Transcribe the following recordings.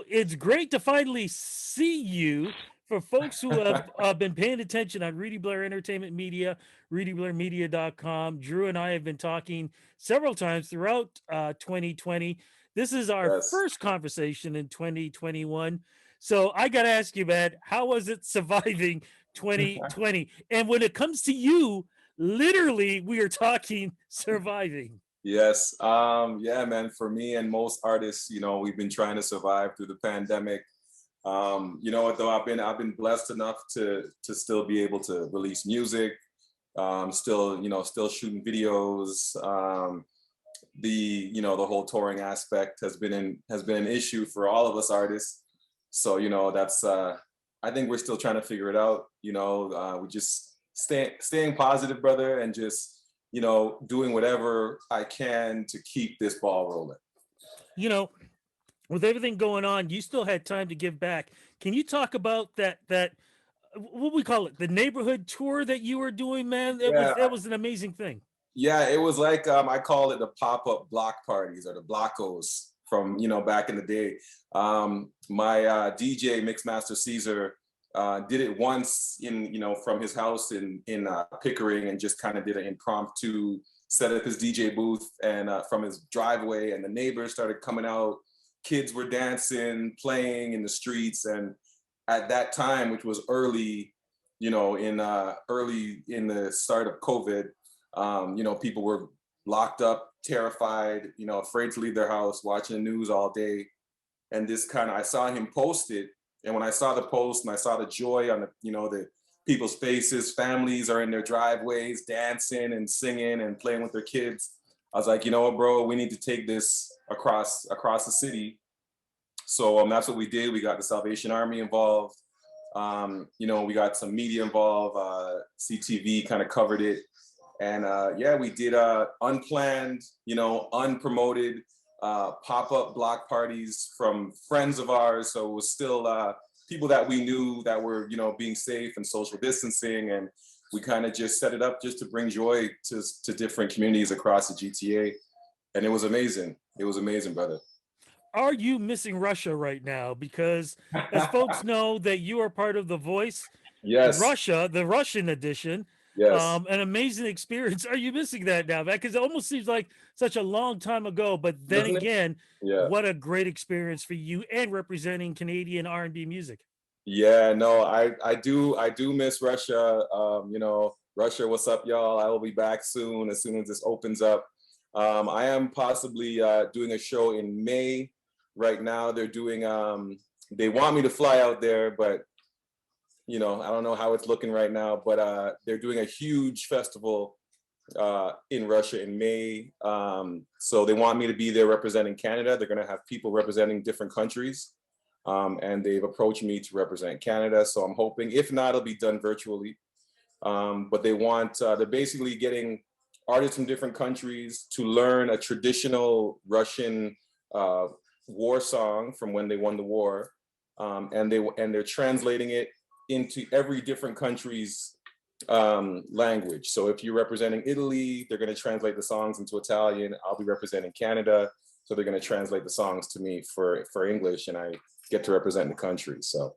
it's great to finally see you. For folks who have been paying attention on Rudy Blair Entertainment Media, RudyBlairMedia.com, Drew and I have been talking several times throughout 2020. This is our Yes. first conversation in 2021. So I got to ask you, man, how was it surviving 2020? And when it comes to you, literally, we are talking surviving. Yes. Yeah, man, for me and most artists, we've been trying to survive through the pandemic. You know what though, I've been blessed enough to still be able to release music, still, still shooting videos. The whole touring aspect has been an issue for all of us artists. So, that's I think we're still trying to figure it out. We just staying positive, brother, and just, doing whatever I can to keep this ball rolling. You know, with everything going on, you still had time to give back. Can you talk about that what we call it, the neighborhood tour that you were doing, man? Yeah, That was an amazing thing. yeah, it was like I call it the pop-up block parties or the blockos from back in the day. My DJ Mixmaster Caesar did it once in from his house in Pickering, and just kind of did an impromptu set up his DJ booth and from his driveway, and the neighbors started coming out. Kids were dancing, playing in the streets, and at that time, which was early, early in the start of COVID, people were locked up, terrified, afraid to leave their house, watching the news all day. And this I saw him post it. And when I saw the post and I saw the joy on the people's faces, families are in their driveways, dancing and singing and playing with their kids. I was like, you know what, bro, we need to take this across the city. So that's what we did. We got the Salvation Army involved. We got some media involved. CTV kind of covered it. And yeah, we did unplanned, unpromoted pop-up block parties from friends of ours. So it was still people that we knew that were, being safe and social distancing. And we kind of just set it up just to bring joy to different communities across the GTA. And it was amazing. It was amazing, brother. Are you missing Russia right now? Because as folks know that you are part of the Voice Yes, Russia, the Russian edition, yes. an amazing experience. Are you missing that now, man? Because it almost seems like such a long time ago. But then Doesn't it? again, Yeah. what a great experience for you and representing Canadian R&B music. Yeah, no, I do miss Russia. Russia, what's up, y'all? I will be back soon as this opens up. I am possibly doing a show in May. Right now, they're doing. They want me to fly out there, but I don't know how it's looking right now. But they're doing a huge festival in Russia in May. So they want me to be there representing Canada. They're going to have people representing different countries. And they've approached me to represent Canada. So I'm hoping, if not, it'll be done virtually. But they're basically getting artists from different countries to learn a traditional Russian war song from when they won the war. And they're translating it into every different country's language. So if you're representing Italy, they're going to translate the songs into Italian. I'll be representing Canada, so they're going to translate the songs to me for English, and I get to represent the country. So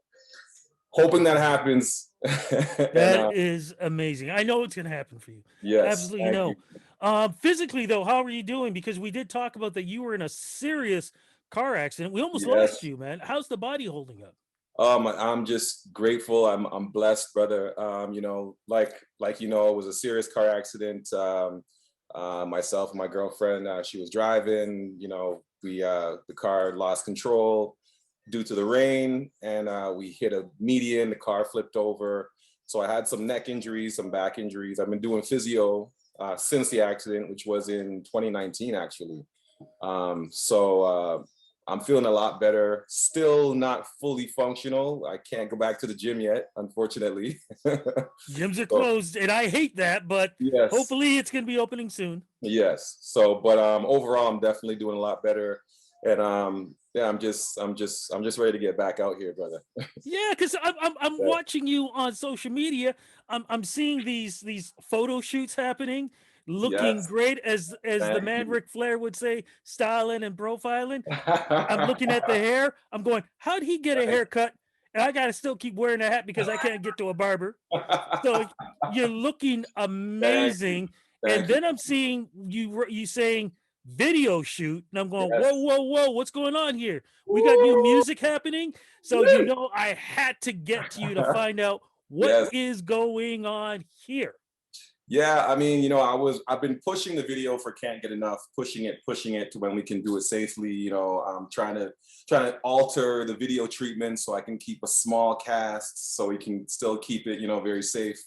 hoping that happens. And That is amazing. I know it's going to happen for you. yes, Absolutely thank you. know. Physically, though, how are you doing? Because we did talk about that you were in a serious car accident. We almost lost Yes. you, man. How's the body holding up? I'm just grateful. I'm blessed, brother. It was a serious car accident. Myself and my girlfriend, she was driving. The car lost control due to the rain, and we hit a median. The car flipped over. So I had some neck injuries, some back injuries. I've been doing physio since the accident, which was in 2019, actually. So I'm feeling a lot better. Still not fully functional. I can't go back to the gym yet, unfortunately. Gyms are So, closed, and I hate that, but yes, hopefully it's going to be opening soon. yes. So, but overall, I'm definitely doing a lot better, and yeah, I'm just ready to get back out here, brother. Yeah, because I'm Yeah. watching you on social media. I'm seeing these photo shoots happening. looking Yes. great, as the Thank man you. Ric Flair would say, styling and profiling. I'm looking at the hair. I'm going, how'd he get a haircut? And I got to still keep wearing a hat because I can't get to a barber. So you're looking Thank you. amazing. And Thank you. then I'm seeing you saying video shoot, and I'm going, Yes. whoa, whoa, whoa, what's going on here? We got new Woo! music happening. So I had to get to you to find out what Yes. is going on here. Yeah, I mean, I've been pushing the video for Can't Get Enough, pushing it to when we can do it safely. I'm trying to alter the video treatment so I can keep a small cast, so we can still keep it, very safe.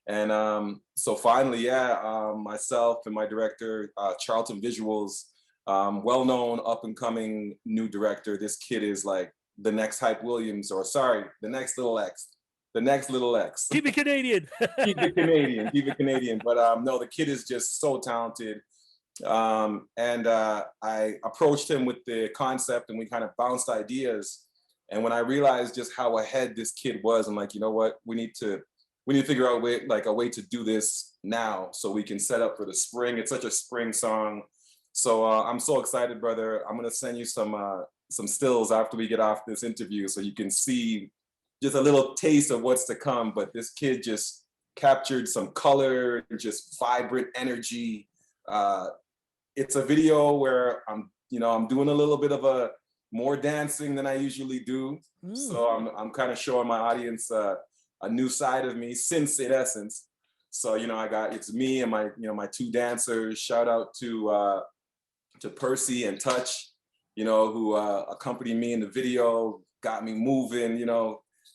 And so finally, yeah, myself and my director, Charlton Visuals, well-known up-and-coming new director. This kid is like the next Hype Williams, or sorry, the next Little X. The next Little X. Keep it Canadian. Keep it Canadian, keep it Canadian. But no, the kid is just so talented. And I approached him with the concept, and we kind of bounced ideas. And when I realized just how ahead this kid was, I'm like, you know what, we need to figure out a way to do this now, so we can set up for the spring. It's such a spring song. So I'm so excited, brother. I'm gonna send you some stills after we get off this interview, so you can see just a little taste of what's to come. But this kid just captured some color, just vibrant energy. It's a video where I'm doing a little bit of a more dancing than I usually do. So I'm kind of showing my audience a new side of me, since in essence. So it's me and my two dancers. Shout out to Percy and Touch, who accompanied me in the video, got me moving,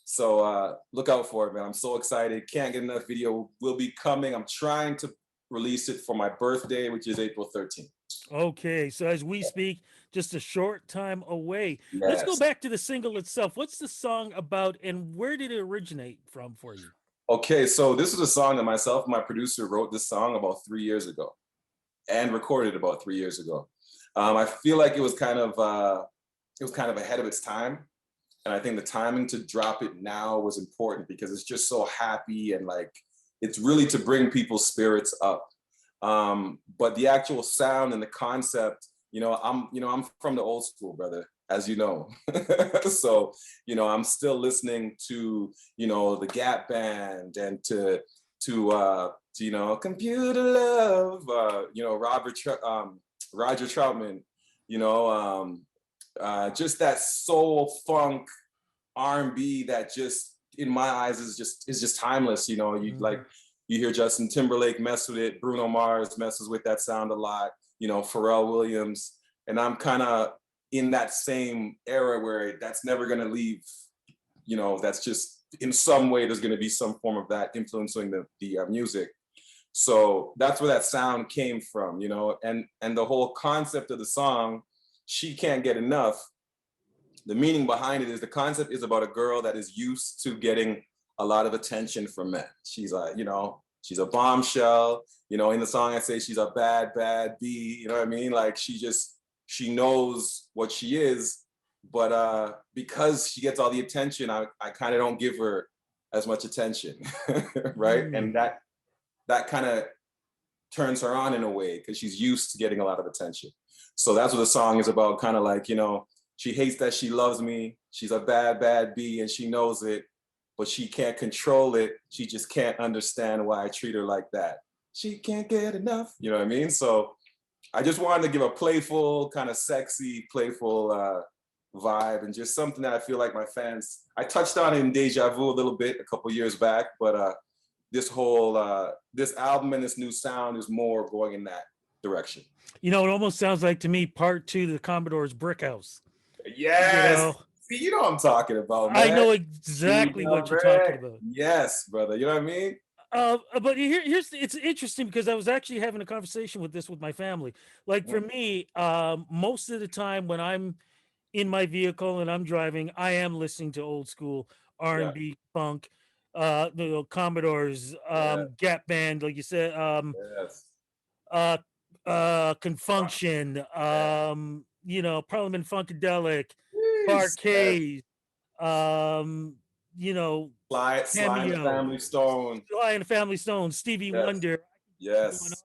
So look out for it, man. I'm so excited. Can't Get Enough video will be coming. I'm trying to release it for my birthday, which is April 13th. Okay, so as we speak, just a short time away. Let's go Yes. back to the single itself. What's the song about, and where did it originate from for you? Okay, so this is a song that myself and my producer wrote this song about 3 years ago, and recorded about 3 years ago. I feel like it was kind of ahead of its time. And I think the timing to drop it now was important, because it's just so happy, and like, it's really to bring people's spirits up. But the actual sound and the concept, I'm from the old school, brother, as you know. So, I'm still listening to, the Gap Band, and to Computer Love, Roger Troutman, just that soul funk R&B that just, in my eyes, is just timeless. You hear Justin Timberlake mess with it, Bruno Mars messes with that sound a lot, Pharrell Williams, and I'm kind of in that same era where that's never gonna leave. That's just, in some way, there's gonna be some form of that influencing the music. So that's where that sound came from, and the whole concept of the song, She Can't Get Enough. The meaning behind it is, the concept is about a girl that is used to getting a lot of attention from men. She's she's a bombshell. In the song I say she's a bad, bad bee. You know what I mean? Like, she knows what she is, but because she gets all the attention, I kind of don't give her as much attention, right? And that kind of turns her on in a way, because she's used to getting a lot of attention. So that's what the song is about, kind of like, she hates that she loves me. She's a bad, bad bee, and she knows it, but she can't control it. She just can't understand why I treat her like that. She can't get enough. You know what I mean? So I just wanted to give a playful, kind of sexy, playful vibe, and just something that I feel like my fans, I touched on it in Deja Vu a little bit a couple years back, but this whole, this album and this new sound is more going in that direction. It almost sounds like, to me, part 2 to the Commodore's Brick House. Yes. See, what I'm talking about, man. I know exactly what you're talking about. Yes, brother. You know what I mean? But it's interesting, because I was actually having a conversation with my family. Like, for me, most of the time when I'm in my vehicle and I'm driving, I am listening to old school R&B, funk, Commodores, Gap Band, like you said, Confunction, Parliament Funkadelic, Parquet, Sly and the Family Stone. Sly and the Family Stone, Stevie Wonder. Yes.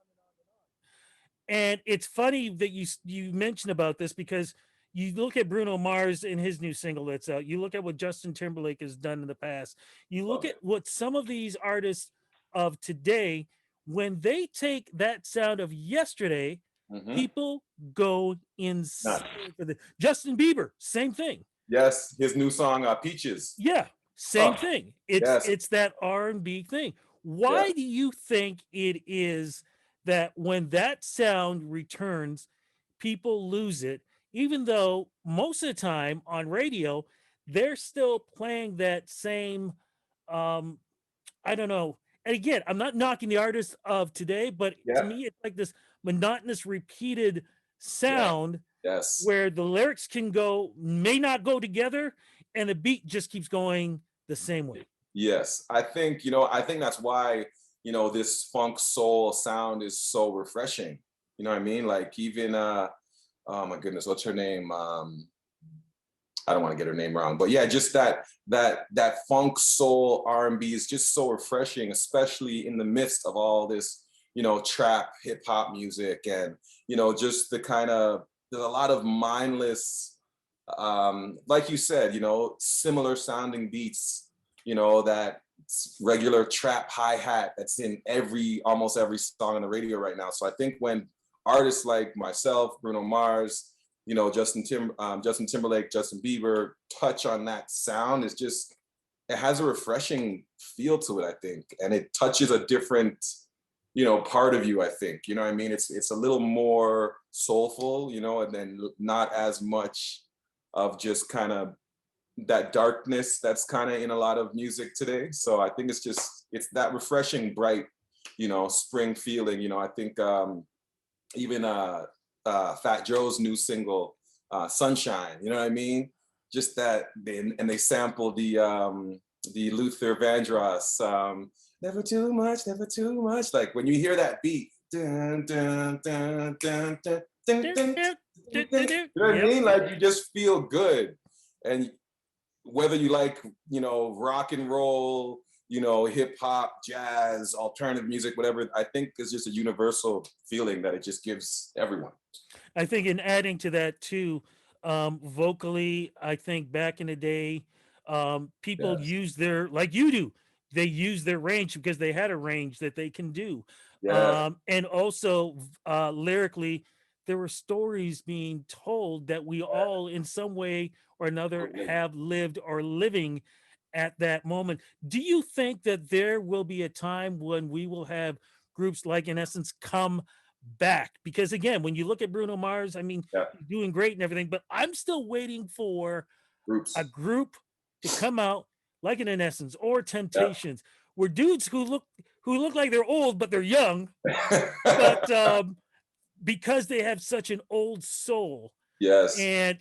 And it's funny that you mentioned about this, because you look at Bruno Mars and his new single that's out. You look at what Justin Timberlake has done in the past. You look Love at it. what some of these artists of today, when they take that sound of yesterday, Hmm. people go insane for the Justin Bieber, same thing. Yes, his new song, Peaches. Yeah, same Oh, thing. It's yes, it's that R&B thing. yes, Why do you think it is that when that sound returns, people lose it, even though most of the time on radio, they're still playing that same, um, I don't know. And again, I'm not knocking the artists of today, but to yeah, me, it's like this monotonous, repeated yeah, sound yes, where the lyrics may not go together, and the beat just keeps going the same way. yes. I think that's why, this funk soul sound is so refreshing. You know what I mean? Like even, oh my goodness, what's her name? I don't want to get her name wrong, but yeah, just that funk soul R&B is just so refreshing, especially in the midst of all this, trap hip hop music, and just the kind of, there's a lot of mindless, like you said, similar sounding beats, that regular trap hi hat that's in almost every song on the radio right now. So I think when artists like myself, Bruno Mars, Justin Timberlake, Justin Bieber touch on that sound, it has a refreshing feel to it, I think, and it touches a different, part of you, I think. You know what I mean? It's a little more soulful, and then not as much of just kind of that darkness that's kind of in a lot of music today. So I think it's that refreshing, bright, spring feeling. I think even Fat Joe's new single, Sunshine, you know what I mean? Just that, and they sample the Luther Vandross, never too much, never too much. Like when you hear that beat, dun, dun, dun, dun, dun, dun, dun, dun, dun, you know what I Yep. mean? Like you just feel good. And whether you like, rock and roll, hip hop, jazz, alternative music, whatever, I think it's just a universal feeling that it just gives everyone. I think in adding to that too, vocally, I think back in the day, people Yes, use their, like you do, they use their range because they had a range that they can do. yes, And also lyrically, there were stories being told that we all, in some way or another, absolutely. have lived or living at that moment. Do you think that there will be a time when we will have groups like, in essence, come back? Because again, when you look at Bruno Mars, I mean, Yeah, he's doing great and everything, but I'm still waiting for a groups. group to come out like an Essence or Yeah. Temptations, where dudes who look like they're old but they're young, but because they have such an old soul. Yes. And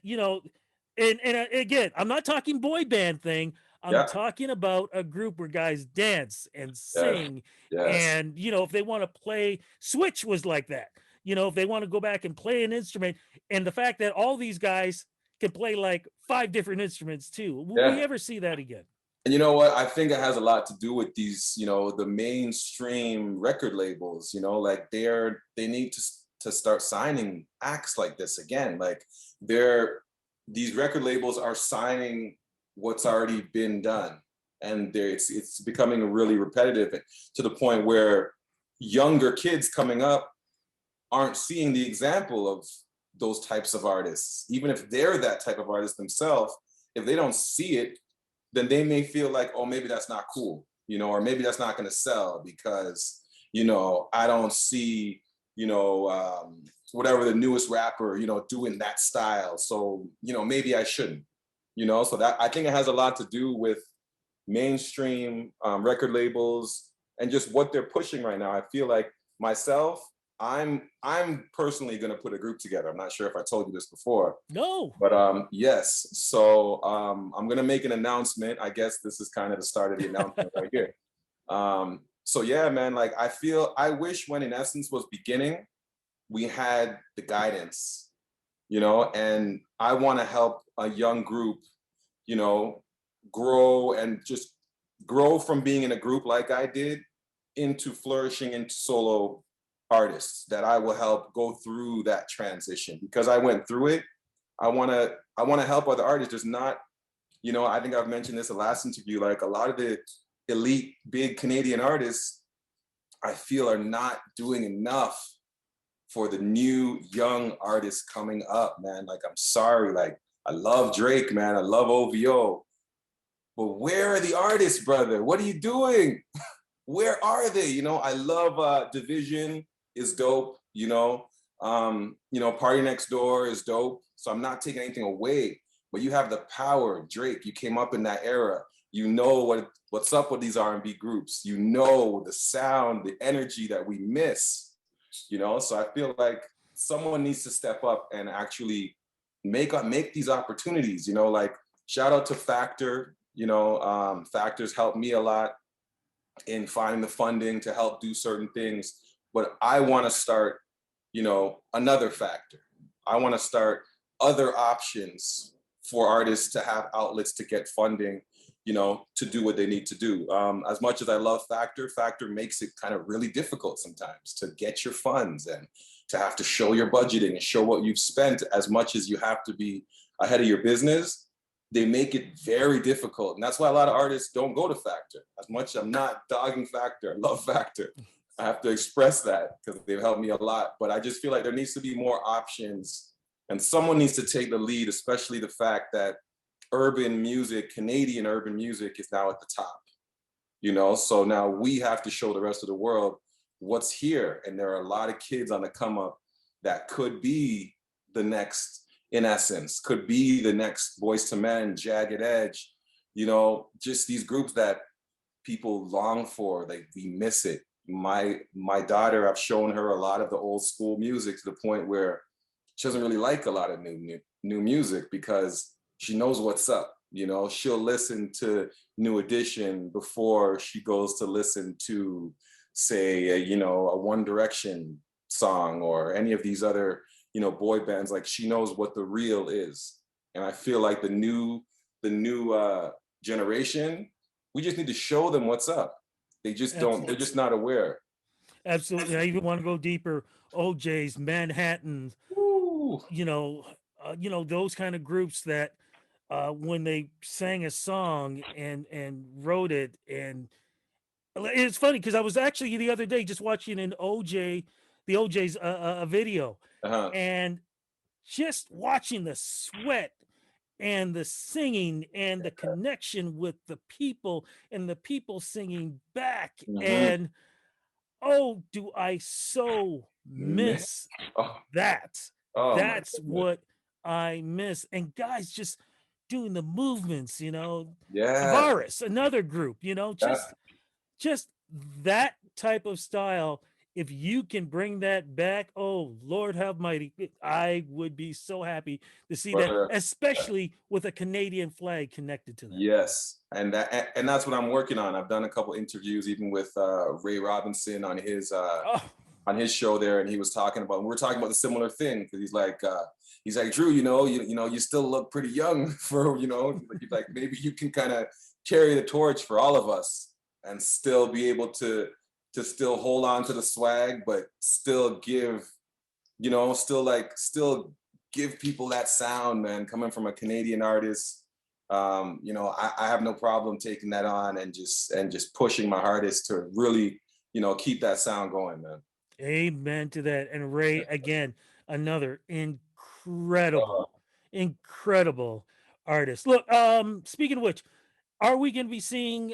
and again, I'm not talking boy band thing. I'm Yeah. talking about a group where guys dance and Yes. sing. Yes. And if they want to play, Switch was like that. If they want to go back and play an instrument, and the fact that all these guys can play like 5 different instruments too. Will we Yeah. ever see that again? And you know what? I think it has a lot to do with these, the mainstream record labels, like they need to start signing acts like this again. Like these record labels are signing what's already been done. And it's becoming really repetitive to the point where younger kids coming up aren't seeing the example of those types of artists. Even if they're that type of artist themselves, if they don't see it, then they may feel like, oh, maybe that's not cool, or maybe that's not going to sell because, I don't see, whatever the newest rapper, doing that style. So, maybe I shouldn't, so that I think it has a lot to do with mainstream record labels and just what they're pushing right now. I feel like myself, I'm personally going to put a group together. I'm not sure if I told you this before, No. but yes. So I'm going to make an announcement. I guess this is kind of the start of the announcement right here. So yeah, man, like I wish when In Essence was beginning, we had the guidance, and I want to help a young group, you know, grow and just grow from being in a group like I did into flourishing into solo artists that I will help go through that transition, because I went through it. I want to help other artists. There's not, you know, I think I've mentioned this in the last interview, like a lot of the elite big Canadian artists, I feel, are not doing enough for the new young artists coming up, man. Like, I'm sorry, like, I love Drake, man. I love OVO. But where are the artists, brother? What are you doing? Where are they? You know, I love Division is dope, you know. Party Next Door is dope. So I'm not taking anything away, but you have the power. Drake, you came up in that era. You know what's up with these R&B groups. You know the sound, the energy that we miss, you know? So I feel like someone needs to step up and actually make these opportunities, you know? Like, shout out to Factor, you know, Factor's helped me a lot in finding the funding to help do certain things. But I want to start, you know, another Factor. I want to start other options for artists to have outlets to get funding, you know, to do what they need to do. As much as I love Factor, Factor makes it kind of really difficult sometimes to get your funds and to have to show your budgeting and show what you've spent. As much as you have to be ahead of your business, they make it very difficult. And that's why a lot of artists don't go to Factor. As much as I'm not dogging Factor, I love Factor. I have to express that because they've helped me a lot. But I just feel like there needs to be more options, and someone needs to take the lead, especially the fact that urban music, Canadian urban music, is now at the top. You know, so now we have to show the rest of the world what's here. And there are a lot of kids on the come up that could be the next, in essence, could be the next Boys to Men, Jagged Edge, you know, just these groups that people long for. Like, we miss it. My daughter, I've shown her a lot of the old school music to the point where she doesn't really like a lot of new music because she knows what's up. You know, she'll listen to New Edition before she goes to listen to, say, you know, a One Direction song or any of these other, you know, boy bands. Like, she knows what the real is. And I feel like the new generation, we just need to show them what's up. They just don't, they're just not aware. Absolutely. I even want to go deeper. OJ's, Manhattan, Ooh. you know, those kind of groups that when they sang a song and wrote it, and it's funny because I was actually the other day just watching the OJ's video, Uh-huh. and just watching the sweat and the singing and the connection with the people and the people singing back. Mm-hmm. And oh, do I so miss Oh, that. oh my That's goodness. what I miss. And guys just doing the movements, you know. Yeah. Tavares, another group, you know, Yeah. just that type of style. If you can bring that back, oh Lord have mighty, I would be so happy to see that, Brother. especially with a Canadian flag connected to that. Yes, and that's what I'm working on. I've done a couple interviews, even with Ray Robinson Oh, on his show there, and he was talking about. We were talking about the similar thing because he's like, Drew, you know, you still look pretty young for, you know, like maybe you can kind of carry the torch for all of us and still be able to still hold on to the swag, but still give, you know, still give people that sound, man, coming from a Canadian artist. You know, I have no problem taking that on and just pushing my hardest to really, you know, keep that sound going, man. amen to that. And Ray, again, another Uh, incredible artist. Look, speaking of which, are we going to be seeing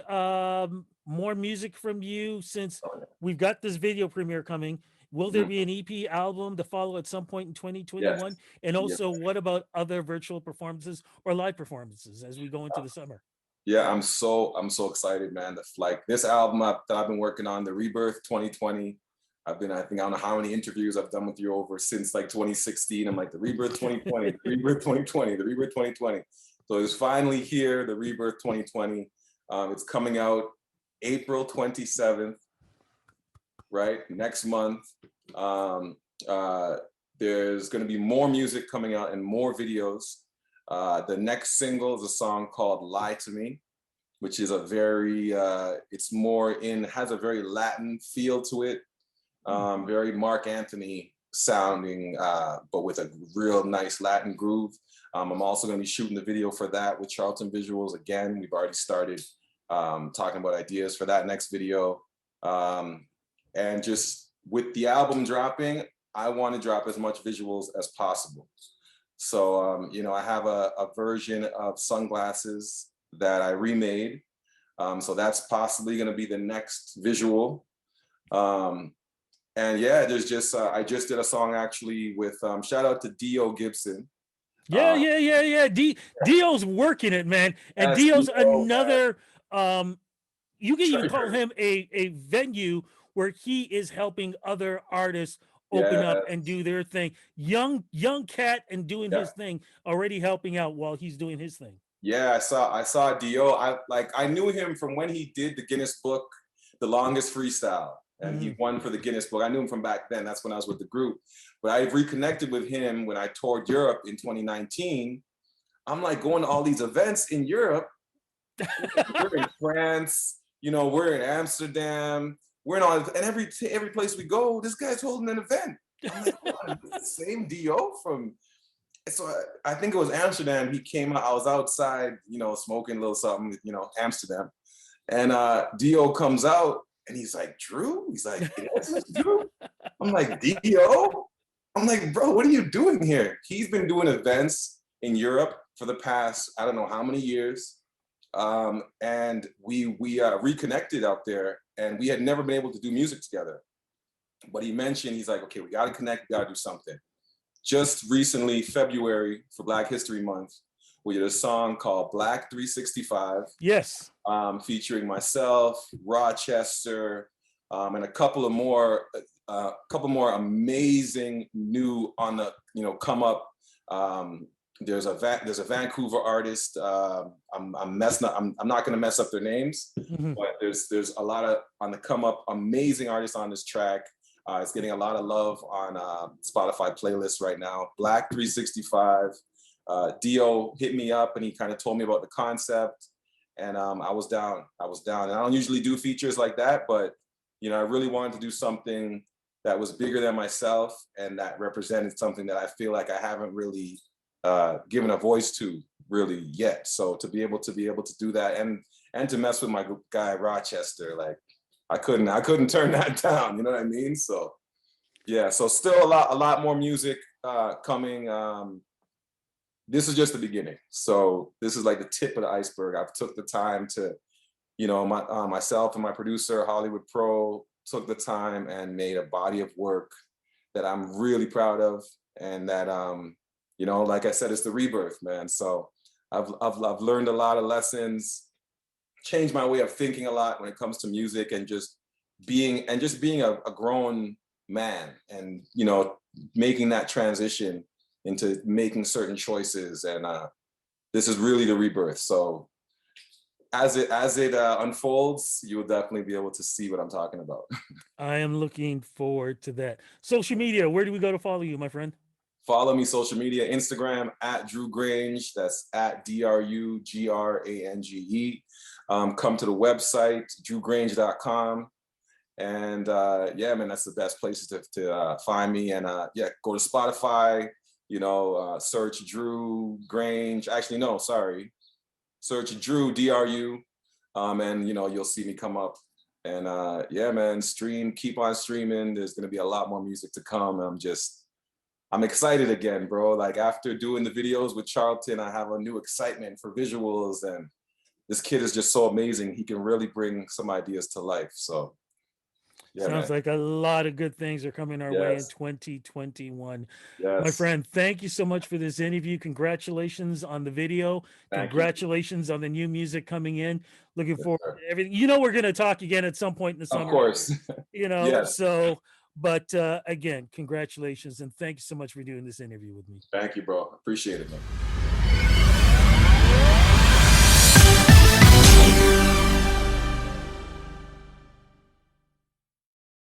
more music from you since we've got this video premiere coming? Will there mhm. be an EP album to follow at some point in Yes, 2021? And yes. also, what about other virtual performances or live performances as we go into the summer? Yeah, I'm so excited, man. Like this album that I've been working on, The Rebirth 2020. I think I don't know how many interviews I've done with you over since like 2016. I'm like, The Rebirth 2020, The Rebirth 2020, The Rebirth 2020. So it's finally here, The Rebirth 2020. It's coming out April 27th, right? Next month. Um, there's going to be more music coming out and more videos. The next single is a song called Lie to Me, which is a very, has a very Latin feel to it. very Mark Anthony sounding, but with a real nice Latin groove. I'm also going to be shooting the video for that with Charlton Visuals. Again, we've already started talking about ideas for that next video. And just with the album dropping, I want to drop as much visuals as possible. So, you know, I have a version of Sunglasses that I remade. So that's possibly going to be the next visual. And yeah, there's just, I just did a song actually with, shout out to D.O. Gibson. Yeah. Dio's working it, man. And Yes, Dio's D.O., another, you can even call treasure. him a venue where he is helping other artists open up and do their thing. Young cat and doing his thing, already helping out while he's doing his thing. Yeah, I saw Dio. I knew him from when he did the Guinness Book, the longest freestyle, and he won for the Guinness Book. I knew him from back then. That's when I was with the group. But I reconnected with him when I toured Europe in 2019. I'm like going to all these events in Europe. We're in France, you know, we're in Amsterdam, we're in all, and every place we go, this guy's holding an event. I'm like, oh, the same Dio from. So I think it was Amsterdam. He came out, I was outside, you know, smoking a little something, you know, Amsterdam. And Dio comes out and he's like, Drew? He's like, yes, Drew? I'm like, Dio? I'm like, bro, what are you doing here? He's been doing events in Europe for the past, I don't know how many years. And we reconnected out there, and we had never been able to do music together. But he mentioned, he's like, okay, we got to connect, we got to do something. Just recently, February, for Black History Month, we did a song called Black 365. Yes. Featuring myself, Rochester, and a couple more amazing new on the, you know, come up. There's a Vancouver artist. I'm not gonna mess up their names, but there's a lot of on the come up amazing artists on this track. It's getting a lot of love on Spotify playlists right now. Black 365. Dio hit me up and he kind of told me about the concept, and I was down. And I don't usually do features like that, but you know, I really wanted to do something that was bigger than myself and that represented something that I feel like I haven't really given a voice to really yet. So to be able to do that and to mess with my guy Rochester, like I couldn't turn that down. You know what I mean? So yeah. So still a lot more music coming. This is just the beginning. So this is like the tip of the iceberg. I've took the time to, you know, myself and my producer Hollywood Pro took the time and made a body of work that I'm really proud of, and that you know, like I said, it's the rebirth, man. So I've learned a lot of lessons, changed my way of thinking a lot when it comes to music, and just being a grown man, and you know, making that transition into making certain choices. And this is really the rebirth. So as it unfolds, you will definitely be able to see what I'm talking about. I am looking forward to that. Social media, where do we go to follow you, my friend? Follow me social media, Instagram at Drew Grange. That's at DRUGRANGE. Come to the website, drewgrange.com. And yeah, man, that's the best places to find me. And yeah, go to Spotify, you know, search Drew Grange. Actually, no, sorry. Search Drew, DRU. And you know, you'll see me come up. And yeah, man, keep on streaming. There's gonna be a lot more music to come. I'm excited again, bro. Like after doing the videos with Charlton, I have a new excitement for visuals, and this kid is just so amazing. He can really bring some ideas to life. So yeah, sounds like a lot of good things are coming our way in 2021. Yes. My friend, thank you so much for this interview. Congratulations on the video. Congratulations on the new music coming in. Looking forward to everything. You know, we're going to talk again at some point in the summer. Of course. You know, so, but again, congratulations. And thank you so much for doing this interview with me. Thank you, bro. Appreciate it, man.